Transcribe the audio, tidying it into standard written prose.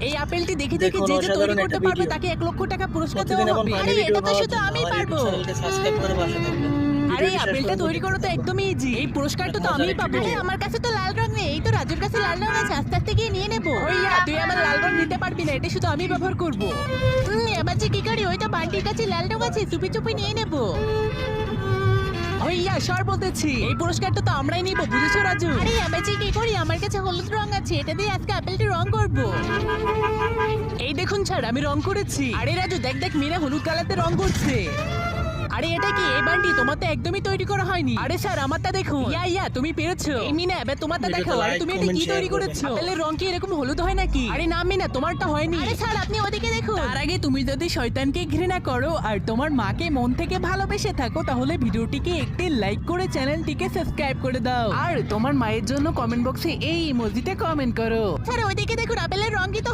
এই আপেলটি দেখে দেখে যে যে তৈরি করতে পারবে তাকে 1 লক্ষ টাকা পুরস্কার দেওয়া হবে। আরে এটা তো শুধু আমিই পারবো। আরে আপেলটা তৈরি করা তো একদমই ইজি। এই পুরস্কারটা তো আমিই পাবো। আরে আমার কাছে তো লাল রং নেই। এই তো রাজুর কাছে লাল রং আছে। আস্তে আস্তে গিয়ে নিয়ে নেব। ওইয়া তুই আমার লাল রং নিতে পারবি না। এটা শুধু আমি ব্যবহার করব। এবার যে কি করি? ওই তো বান্টির কাছে লাল রং আছে। চুপি চুপি নিয়ে নেব। ওইয়া সর বলতেছি। এই পুরস্কারটা তো আমরাই নিব, বুঝেছো রাজু? আরে এবার যে কি করি? আমার কাছে হলুদ রং আছে। এটা দিয়ে আজকে আপেলটি রং করব। এই দেখুন স্যার, আমি রং করেছি। আরে রাজু দেখ দেখ, মিনা হলুদ কালারতে রং করছে। আরে এটা কি? এই বান্ডি তোমার তো একদমই তৈরি করা হয়নি। আরে স্যার আমারটা দেখুন। ইয়া তুমি পেরেছো। এই মিনা এবার তোমারটা দেখাও। আরে তুমি এটা কি তৈরি করেছো? আপেলের রং কি এরকম হলুদ হয় নাকি? আরে না মিনা, তোমারটা হয়নি। আরে স্যার আপনি ওদিকে দেখুন। তার আগে তুমি যদি শয়তানকে ঘৃণা করো আর তোমার মাকে মন থেকে ভালোবেসে থাকো, তাহলে ভিডিওটিকে একটি লাইক করে চ্যানেলটিকে সাবস্ক্রাইব করে দাও। আর তোমার মায়ের জন্য কমেন্ট বক্সে এই ইমোজিতে কমেন্ট করো। স্যার ওইদিকে দেখুন, আপেলের রং কি তো